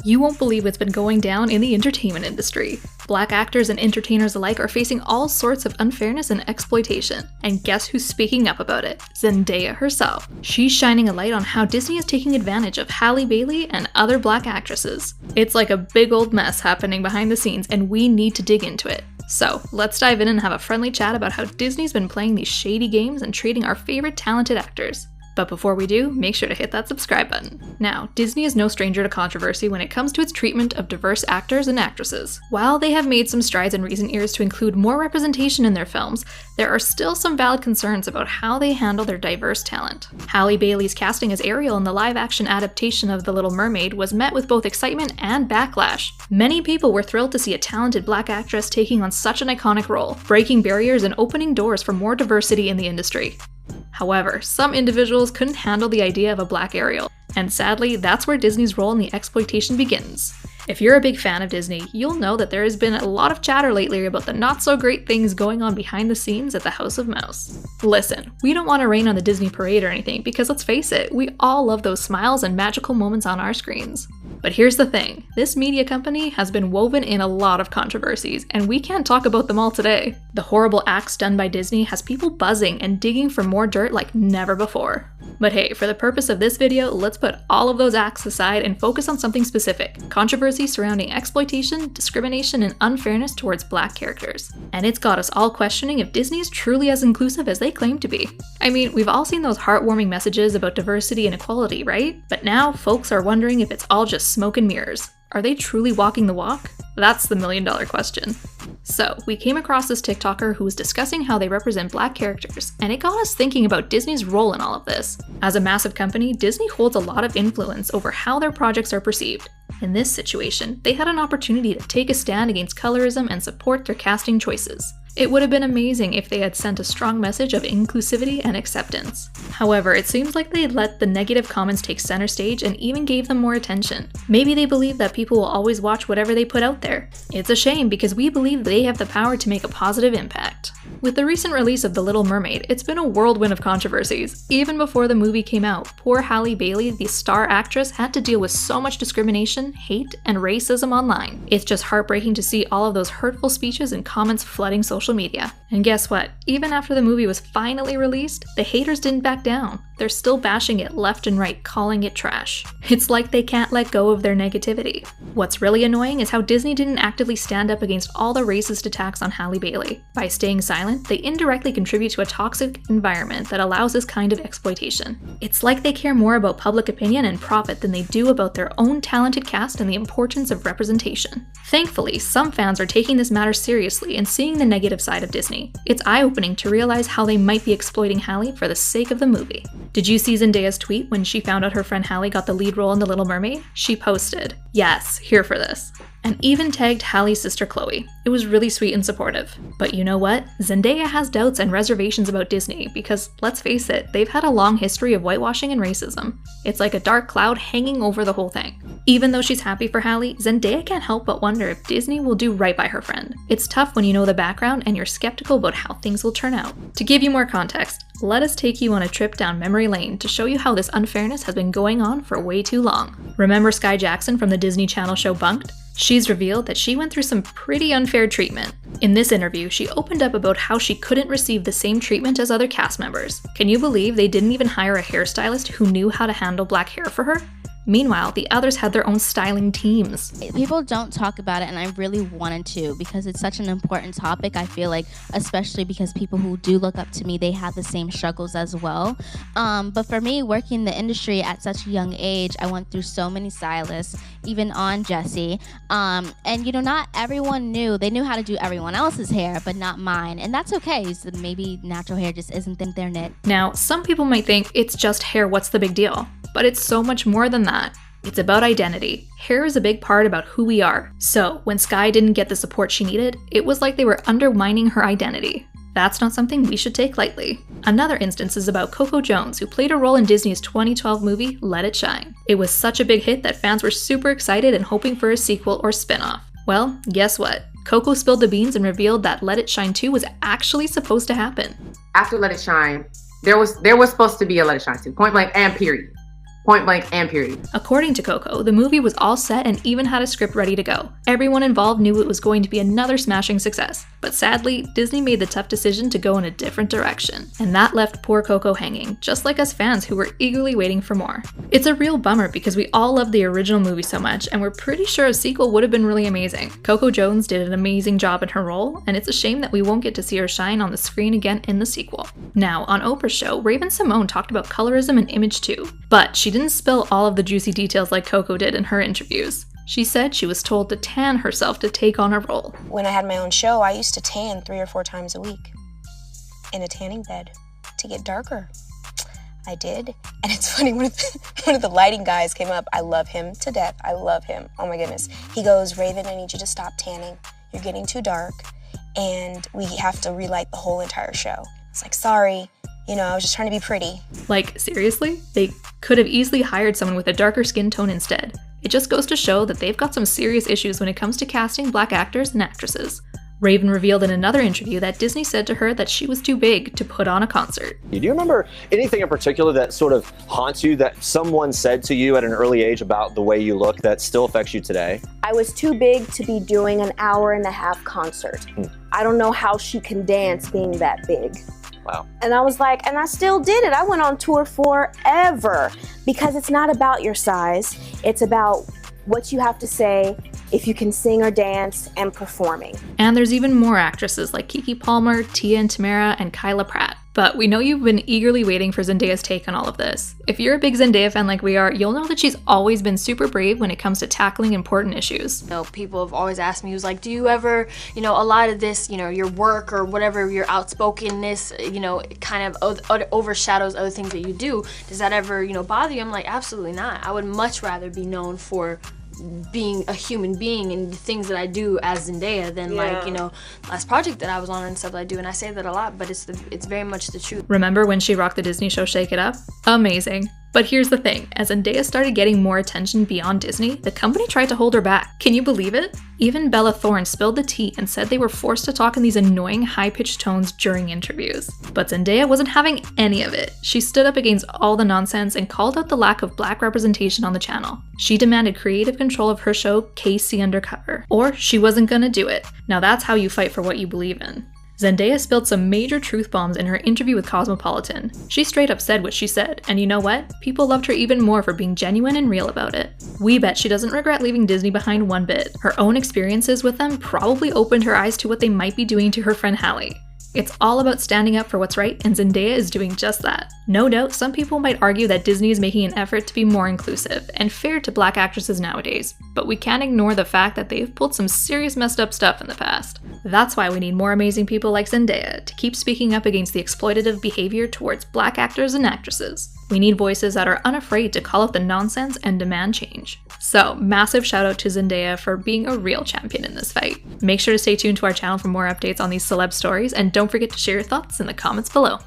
You won't believe what's been going down in the entertainment industry. Black actors and entertainers alike are facing all sorts of unfairness and exploitation. And guess who's speaking up about it? Zendaya herself. She's shining a light on how Disney is taking advantage of Halle Bailey and other black actresses. It's like a big old mess happening behind the scenes, and we need to dig into it. So, let's dive in and have a friendly chat about how Disney's been playing these shady games and treating our favorite talented actors. But before we do, make sure to hit that subscribe button. Now, Disney is no stranger to controversy when it comes to its treatment of diverse actors and actresses. While they have made some strides in recent years to include more representation in their films, there are still some valid concerns about how they handle their diverse talent. Halle Bailey's casting as Ariel in the live-action adaptation of The Little Mermaid was met with both excitement and backlash. Many people were thrilled to see a talented black actress taking on such an iconic role, breaking barriers and opening doors for more diversity in the industry. However, some individuals couldn't handle the idea of a black Ariel, and sadly, that's where Disney's role in the exploitation begins. If you're a big fan of Disney, you'll know that there has been a lot of chatter lately about the not-so-great things going on behind the scenes at the House of Mouse. Listen, we don't want to rain on the Disney parade or anything, because let's face it, we all love those smiles and magical moments on our screens. But here's the thing, this media company has been woven in a lot of controversies, and we can't talk about them all today. The horrible acts done by Disney has people buzzing and digging for more dirt like never before. But hey, for the purpose of this video, let's put all of those acts aside and focus on something specific: controversy surrounding exploitation, discrimination, and unfairness towards black characters. And it's got us all questioning if Disney is truly as inclusive as they claim to be. I mean, we've all seen those heartwarming messages about diversity and equality, right? But now, folks are wondering if it's all just smoke and mirrors. Are they truly walking the walk? That's the million-dollar question. So, we came across this TikToker who was discussing how they represent black characters, and it got us thinking about Disney's role in all of this. As a massive company, Disney holds a lot of influence over how their projects are perceived. In this situation, they had an opportunity to take a stand against colorism and support their casting choices. It would have been amazing if they had sent a strong message of inclusivity and acceptance. However, it seems like they let the negative comments take center stage and even gave them more attention. Maybe they believe that people will always watch whatever they put out there. It's a shame because we believe they have the power to make a positive impact. With the recent release of The Little Mermaid, it's been a whirlwind of controversies. Even before the movie came out, poor Halle Bailey, the star actress, had to deal with so much discrimination, hate, and racism online. It's just heartbreaking to see all of those hurtful speeches and comments flooding social media. And guess what? Even after the movie was finally released, the haters didn't back down. They're still bashing it left and right, calling it trash. It's like they can't let go of their negativity. What's really annoying is how Disney didn't actively stand up against all the racist attacks on Halle Bailey. By staying silent, they indirectly contribute to a toxic environment that allows this kind of exploitation. It's like they care more about public opinion and profit than they do about their own talented cast and the importance of representation. Thankfully, some fans are taking this matter seriously and seeing the negative side of Disney. It's eye-opening to realize how they might be exploiting Halle for the sake of the movie. Did you see Zendaya's tweet when she found out her friend Halle got the lead role in The Little Mermaid? She posted, "Yes, here for this," and even tagged Halle's sister Chloe. It was really sweet and supportive. But you know what? Zendaya has doubts and reservations about Disney because, let's face it, they've had a long history of whitewashing and racism. It's like a dark cloud hanging over the whole thing. Even though she's happy for Halle, Zendaya can't help but wonder if Disney will do right by her friend. It's tough when you know the background and you're skeptical about how things will turn out. To give you more context, let us take you on a trip down memory lane to show you how this unfairness has been going on for way too long. Remember Sky Jackson from the Disney Channel show Bunk'd? She's revealed that she went through some pretty unfair treatment. In this interview, she opened up about how she couldn't receive the same treatment as other cast members. Can you believe they didn't even hire a hairstylist who knew how to handle black hair for her? Meanwhile, the others had their own styling teams. People don't talk about it, and I really wanted to because it's such an important topic. I feel like, especially because people who do look up to me, they have the same struggles as well. But for me, working in the industry at such a young age, I went through so many stylists, even on Jessie. And you know, not everyone knew. They knew how to do everyone else's hair, but not mine. And that's okay. So maybe natural hair just isn't their knit. Now, some people might think it's just hair, what's the big deal? But it's so much more than that. It's about identity. Hair is a big part about who we are. So when Sky didn't get the support she needed, it was like they were undermining her identity. That's not something we should take lightly. Another instance is about Coco Jones, who played a role in Disney's 2012 movie, Let It Shine. It was such a big hit that fans were super excited and hoping for a sequel or spin-off. Well, guess what? Coco spilled the beans and revealed that Let It Shine 2 was actually supposed to happen. After Let It Shine, there was supposed to be a Let It Shine 2, point blank and period. Point blank and period. According to Coco, the movie was all set and even had a script ready to go. Everyone involved knew it was going to be another smashing success. But sadly, Disney made the tough decision to go in a different direction. And that left poor Coco hanging, just like us fans who were eagerly waiting for more. It's a real bummer because we all loved the original movie so much, and we're pretty sure a sequel would have been really amazing. Coco Jones did an amazing job in her role, and it's a shame that we won't get to see her shine on the screen again in the sequel. Now, on Oprah's show, Raven-Symoné talked about colorism and image too, but she didn't spill all of the juicy details like Coco did in her interviews. She said she was told to tan herself to take on a role. When I had my own show, I used to tan 3 or 4 times a week in a tanning bed to get darker. I did. And it's funny, one of the lighting guys came up. I love him to death. I love him. Oh my goodness. He goes, Raven, I need you to stop tanning. You're getting too dark, and we have to relight the whole entire show. It's like, sorry. You know, I was just trying to be pretty. Like, seriously? They could have easily hired someone with a darker skin tone instead. It just goes to show that they've got some serious issues when it comes to casting Black actors and actresses. Raven revealed in another interview that Disney said to her that she was too big to put on a concert. Do you remember anything in particular that sort of haunts you, that someone said to you at an early age about the way you look that still affects you today? I was too big to be doing an 1.5-hour concert. I don't know how she can dance being that big. Wow. And I was like, and I still did it. I went on tour forever because it's not about your size. It's about what you have to say, if you can sing or dance, and performing. And there's even more actresses like Keke Palmer, Tia and Tamera, and Kyla Pratt. But we know you've been eagerly waiting for Zendaya's take on all of this. If you're a big Zendaya fan like we are, you'll know that she's always been super brave when it comes to tackling important issues. You know, people have always asked me, who's like, do you ever, you know, a lot of this, you know, your work or whatever, your outspokenness, you know, it kind of overshadows other things that you do. Does that ever, you know, bother you? I'm like, absolutely not. I would much rather be known for being a human being and the things that I do as Zendaya than like, you know, last project that I was on and stuff that I do. And I say that a lot, but it's very much the truth. Remember when she rocked the Disney show Shake It Up? Amazing. But here's the thing, as Zendaya started getting more attention beyond Disney, the company tried to hold her back. Can you believe it? Even Bella Thorne spilled the tea and said they were forced to talk in these annoying high-pitched tones during interviews. But Zendaya wasn't having any of it. She stood up against all the nonsense and called out the lack of Black representation on the channel. She demanded creative control of her show KC Undercover, or she wasn't gonna do it. Now that's how you fight for what you believe in. Zendaya spilled some major truth bombs in her interview with Cosmopolitan. She straight up said what she said, and you know what? People loved her even more for being genuine and real about it. We bet she doesn't regret leaving Disney behind one bit. Her own experiences with them probably opened her eyes to what they might be doing to her friend Halle. It's all about standing up for what's right, and Zendaya is doing just that. No doubt, some people might argue that Disney is making an effort to be more inclusive and fair to Black actresses nowadays, but we can't ignore the fact that they've pulled some serious messed up stuff in the past. That's why we need more amazing people like Zendaya to keep speaking up against the exploitative behavior towards Black actors and actresses. We need voices that are unafraid to call out the nonsense and demand change. So, massive shout out to Zendaya for being a real champion in this fight. Make sure to stay tuned to our channel for more updates on these celeb stories, and don't forget to share your thoughts in the comments below.